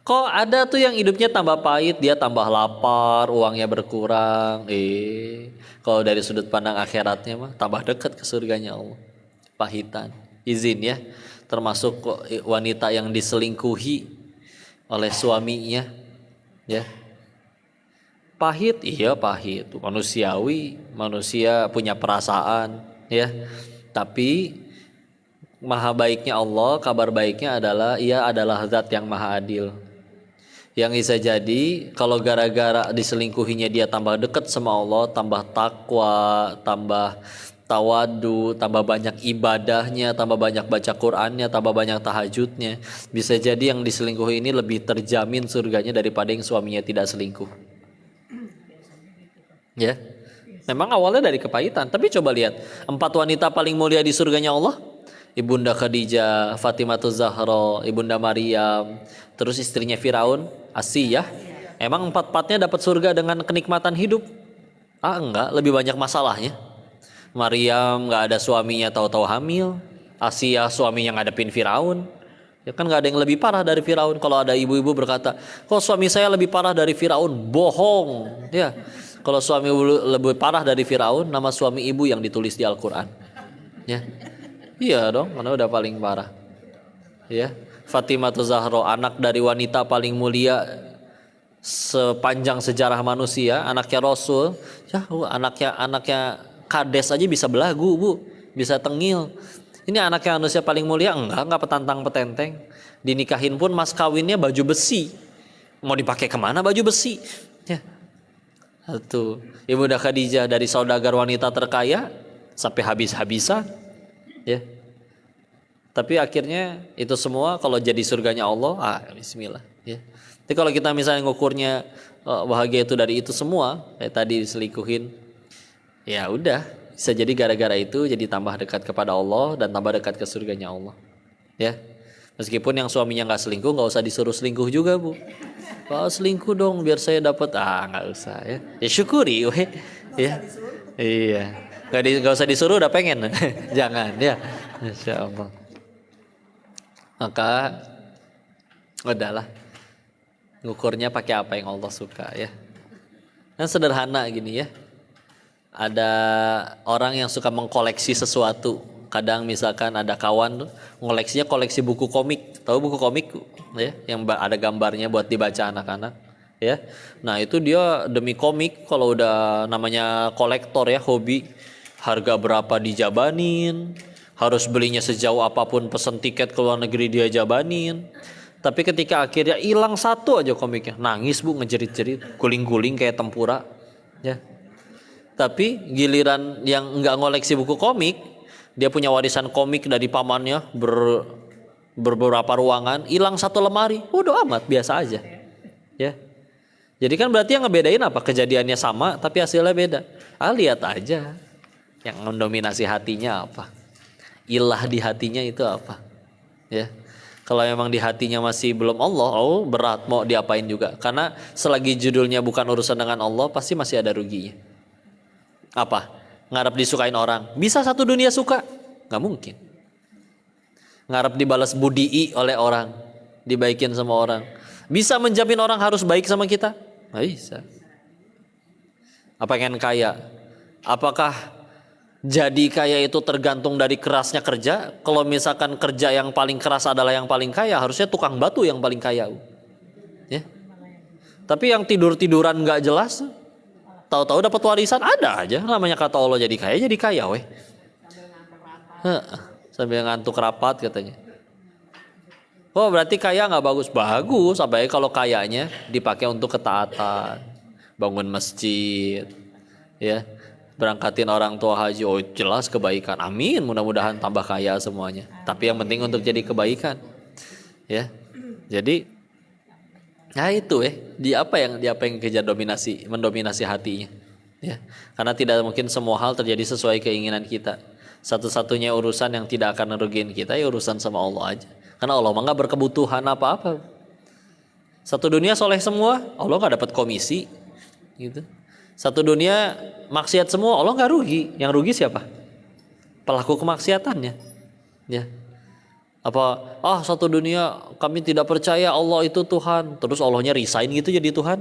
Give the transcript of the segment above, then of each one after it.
Kok ada tuh yang hidupnya tambah pahit, dia tambah lapar, uangnya berkurang. Kalau dari sudut pandang akhiratnya mah tambah dekat ke surganya Allah. Pahitan. Izin ya. Termasuk wanita yang diselingkuhi oleh suaminya, ya. Pahit, iya pahit. Manusiawi, manusia punya perasaan, ya. Tapi maha baiknya Allah, kabar baiknya adalah ia adalah zat yang maha adil. Yang bisa jadi kalau gara-gara diselingkuhinya dia tambah dekat sama Allah, tambah takwa, tambah tawadu, tambah banyak ibadahnya, tambah banyak baca Qur'annya, tambah banyak tahajudnya. Bisa jadi yang diselingkuhi ini lebih terjamin surganya daripada yang suaminya tidak selingkuh. Ya, memang awalnya dari kepahitan. Tapi coba lihat, 4 wanita paling mulia di surganya Allah, Ibunda Khadijah, Fatimah Zahra, Ibunda Maryam, terus istrinya Firaun, Asiyah. Emang 4-empatnya dapat surga dengan kenikmatan hidup? Ah enggak, lebih banyak masalahnya. Maryam nggak ada suaminya, tahu-tahu hamil. Asiyah suaminya ngadepin Firaun. Ya kan nggak ada yang lebih parah dari Firaun. Kalau ada ibu-ibu berkata, kok suami saya lebih parah dari Firaun? Bohong. Ya, kalau suami lebih parah dari Firaun, nama suami ibu yang ditulis di Al-Quran. Ya, iya dong, karena udah paling parah. Ya, Fatimah Zahra, anak dari wanita paling mulia sepanjang sejarah manusia, anaknya Rasul. Ya, anaknya kades aja bisa belagu, Bu, bisa tengil. Ini anaknya manusia paling mulia, enggak petantang petenteng. Dinikahin pun mas kawinnya baju besi. Mau dipakai kemana baju besi? Ya. Satu, Ibunda Khadijah dari saudagar wanita terkaya sampai habis-habisan. Ya. Tapi akhirnya itu semua kalau jadi surganya Allah, bismillah. Ya. Jadi kalau kita misalnya ngukurnya bahagia itu dari itu semua, kayak tadi diselingkuhin, ya udah, bisa jadi gara-gara itu jadi tambah dekat kepada Allah dan tambah dekat ke surganya Allah. Ya, meskipun yang suaminya nggak selingkuh, nggak usah disuruh selingkuh juga, Bu. Kalau selingkuh dong biar saya dapat, nggak usah ya. Ya syukuri, weh. Ya, iya. Nggak usah disuruh, udah pengen. Jangan ya, Insya Allah. Maka udahlah, ngukurnya pakai apa yang Allah suka ya. Kan sederhana gini ya. Ada orang yang suka mengkoleksi sesuatu. Kadang misalkan ada kawan tuh ngoleksinya koleksi buku komik. Tahu buku komik ya, yang ada gambarnya buat dibaca anak-anak ya. Nah, itu dia demi komik, kalau udah namanya kolektor ya, hobi, harga berapa dijabanin, harus belinya sejauh apapun, pesen tiket ke luar negeri dia jabanin. Tapi ketika akhirnya hilang satu aja komiknya, nangis, Bu, ngejerit-jerit, guling-guling kayak tempura ya. Tapi giliran yang nggak ngoleksi buku komik, dia punya warisan komik dari pamannya beberapa ruangan, hilang satu lemari, udah amat, biasa aja. Ya. Jadi kan berarti yang ngebedain apa? Kejadiannya sama tapi hasilnya beda. Lihat aja yang mendominasi hatinya apa. Ilah di hatinya itu apa. Ya. Kalau memang di hatinya masih belum Allah, berat mau diapain juga. Karena selagi judulnya bukan urusan dengan Allah, pasti masih ada ruginya. Apa? Ngarep disukain orang. Bisa satu dunia suka? Gak mungkin. Ngarep dibalas budii oleh orang, dibaikin sama orang. Bisa menjamin orang harus baik sama kita? Gak bisa. Apa pengen kaya? Apakah jadi kaya itu tergantung dari kerasnya kerja? Kalau misalkan kerja yang paling keras adalah yang paling kaya, harusnya tukang batu yang paling kaya. Ya. Tapi yang tidur-tiduran gak jelas, tahu-tahu dapat warisan, ada aja namanya kata Allah jadi kaya weh. Sambil ngantuk rapat katanya. Oh berarti kaya nggak bagus, apalagi kalau kayanya dipakai untuk ketaatan, bangun masjid, ya, berangkatin orang tua haji, jelas kebaikan. Amin, mudah-mudahan tambah kaya semuanya. Tapi yang penting untuk jadi kebaikan, ya. Jadi, nah itu dia apa yang kejar mendominasi hatinya, ya. Karena tidak mungkin semua hal terjadi sesuai keinginan kita. Satu-satunya urusan yang tidak akan merugikan kita ya urusan sama Allah aja. Karena Allah nggak berkebutuhan apa-apa. Satu dunia soleh semua, Allah nggak dapat komisi, gitu. Satu dunia maksiat semua, Allah nggak rugi. Yang rugi siapa? Pelaku kemaksiatannya, ya. Satu dunia kami tidak percaya Allah itu Tuhan. Terus Allahnya resign gitu jadi Tuhan.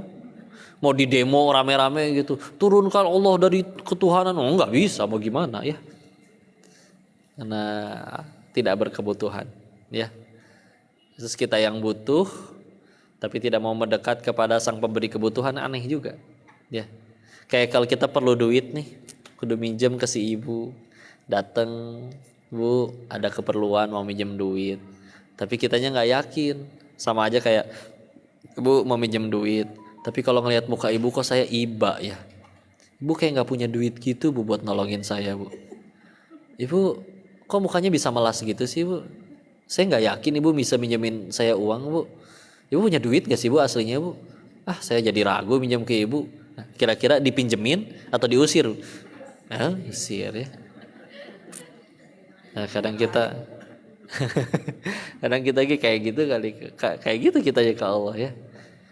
Mau di demo rame-rame gitu, turunkan Allah dari ketuhanan. Nggak bisa, mau gimana ya. Karena tidak berkebutuhan ya. Terus kita yang butuh tapi tidak mau mendekat kepada sang pemberi kebutuhan, aneh juga ya. Kayak kalau kita perlu duit nih, kudu minjem ke si ibu, dateng, Bu ada keperluan mau minjem duit, tapi kitanya nggak yakin. Sama aja kayak Bu mau minjem duit, tapi kalau ngelihat muka ibu kok saya iba ya, ibu kayak nggak punya duit gitu Bu buat nolongin saya Bu. Ibu kok mukanya bisa melas gitu sih Bu, saya nggak yakin ibu bisa minjemin saya uang Bu. Ibu punya duit gak sih Bu aslinya Bu? Saya jadi ragu minjem ke ibu. Nah, kira-kira dipinjemin atau diusir? Usir ya. Nah, kadang kita kayak gitu kali, kayak gitu kita ya ke Allah ya.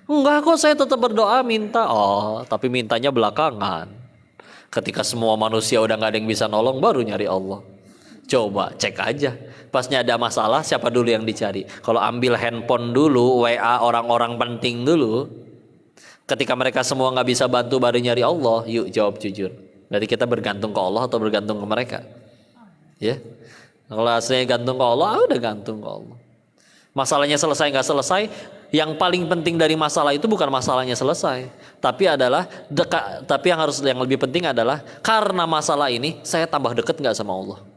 Enggak kok, saya tetap berdoa minta. Tapi mintanya belakangan. Ketika semua manusia udah gak ada yang bisa nolong, baru nyari Allah. Coba cek aja. Pasnya ada masalah, siapa dulu yang dicari? Kalau ambil handphone dulu, WA orang-orang penting dulu, ketika mereka semua gak bisa bantu, baru nyari Allah. Yuk jawab jujur. Berarti kita bergantung ke Allah atau bergantung ke mereka? Ya. Kalau aslinya gantung ke Allah, udah gantung ke Allah. Masalahnya selesai gak selesai, yang paling penting dari masalah itu bukan masalahnya selesai, tapi yang lebih penting adalah karena masalah ini saya tambah dekat gak sama Allah.